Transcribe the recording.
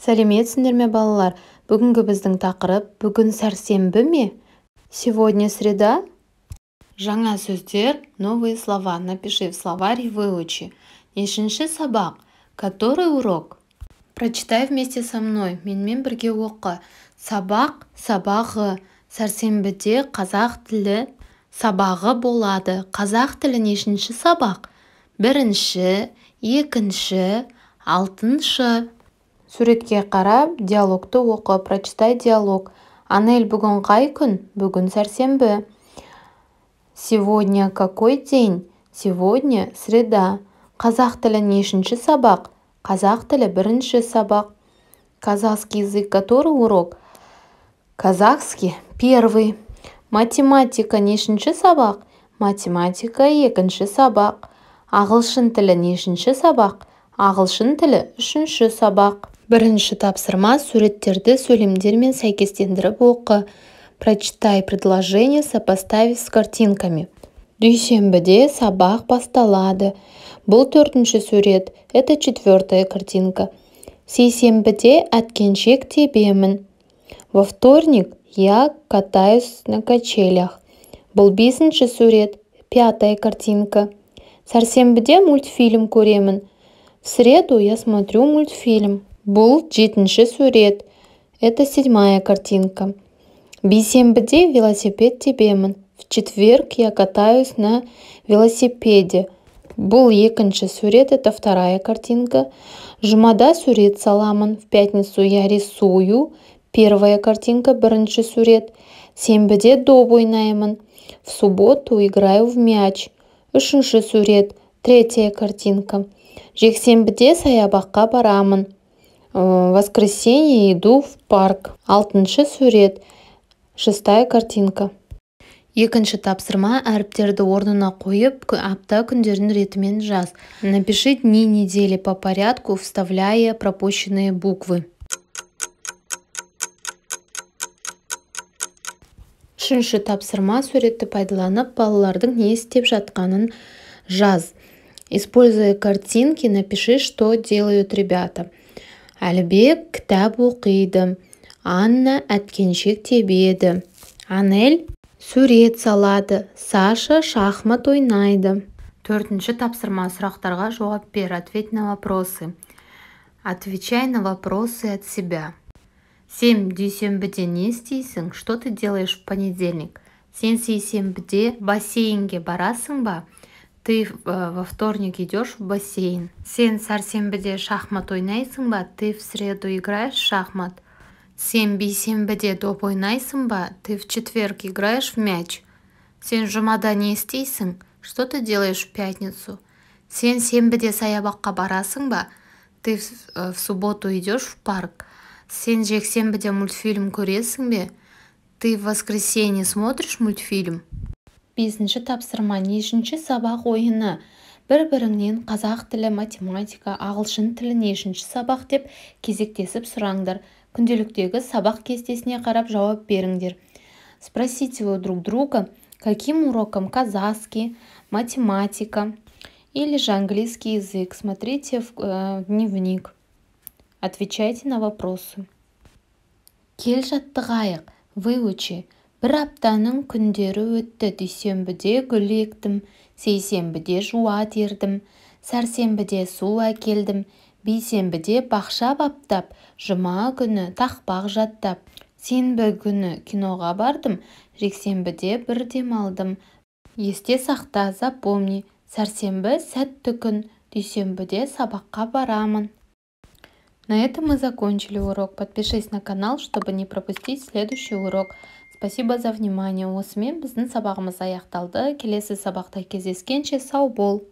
Сәлеметсіңдер ме, балалар? Бүгінгі біздің тақырып бүгін сәрсенбі ме? Сегодня среда? Жаңа сөздер, новые слова. Напиши в словарь и выучи. Нешінші сабақ? Который урок? Прочитай вместе со мной. Менімен бірге оқы. Сабақ, сабағы. Сәрсенбіде қазақ тілі сабағы болады. Қазақ тілі нешінші сабақ? Бірінші, екінші, алтыншы. Суретке қарап, диалогты оқы. Прочитай диалог. Анель, бүгін қай күн? Бүгін сәрсенбі. Сегодня какой день? Сегодня среда. Қазақ тілі нешінші сабақ? Қазақ тілі бірінші сабақ. Казахский язык который урок? Казахский первый. Математика нешінші сабақ? Математика екінші сабақ. Ағылшын тілі нешінші сабақ? Ағылшын тілі үшінші сабақ. Бірінші тапсырма, суреттерді сөйлемдермен сәйкестендіріп оқы. Прочитай предложение, сопоставив с картинками. Дүйсенбіде сабақ басталады. Бұл төртінші сурет. Это четвертая картинка. Сейсенбіде әткеншек тебемін. Во вторник я катаюсь на качелях. Бұл бесінші сурет. Пятая картинка. Сәрсенбіде мультфильм көремін. В среду я смотрю мультфильм. Бұл жетінші сурет. Это седьмая картинка. Бейсенбіде велосипед тебемін. В четверг я катаюсь на велосипеде. Бұл екінші сурет. Это вторая картинка. Жұмада сурет саламын. В пятницу я рисую. Первая картинка. Бірінші сурет. Сенбіде доп ойнаймын. В субботу играю в мяч. Үшінші сурет. Третья картинка. Жексенбіде саябаққа барамын. В воскресенье иду в парк. Алтыншы сурет. Шестая картинка. Екінші тапсырма, әріптерді орнына қойып, апта күндердің ретімен жаз. Напиши дни недели по порядку, вставляя пропущенные буквы. Үшінші тапсырма, суретті пайдаланып, балалардың не істеп жатқанын жаз. Используя картинки, напиши, что делают ребята. Әлібек кітап оқиды. Анна әткеншек тебеді. Анель сурет салады. Саша шахмат ойнайды. Төртінші тапсырма, сұрақтарға жауап бер. Ответь на вопросы. Отвечай на вопросы от себя. Сен дүйсенбіде не істейсің? Что ты делаешь в понедельник? Сен сейсенбіде бассейнге барасың ба? Ты во вторник идешь в бассейн. Сен сәрсенбіде шахмат ойнайсың ба? Ты в среду играешь в шахмат. Сен бейсенбіде доп ойнайсың ба? Ты в четверг играешь в мяч. Сен жұмада не істейсің? Что ты делаешь в пятницу? Сен сенбіде саябаққа барасың ба? Ты в субботу идешь в парк. Сен жексенбіде мультфильм көресің бе? Ты в воскресенье смотришь мультфильм. Бесінші тапсырма, нешінші сабақ ойыны? Бір-біріңнен қазақ тілі, математика, ағылшын тілі нешінші сабақ деп кезектесіп сұраңдар. Күнделіктегі сабақ кестесіне қарап жауап беріңдер. Спросите у друг друга, каким уроком казахский, математика или же английский язык. Смотрите в дневник. Отвечайте на вопросы. Кел жаттығайық, выучи. Бір аптаның күндері өтті. Дүйсенбіде гүл ектім, сейсенбіде жуа тердім, сәрсенбіде су әкелдім, бейсенбіде бақша баптап, жұма күні тақпақ жаттап, сенбі күні киноға бардым, жексенбіде бір демалдым. Есте сақта, запомни. Сәрсенбі сәтті күн, дүйсенбіде сабаққа барамын. На этом мы закончили урок. Подпишись на канал, чтобы не пропустить следующий урок. Спасибо за внимание. Осымен біздің сабағымыз аяқталды. Келесі сабақта кездескенше сау бол.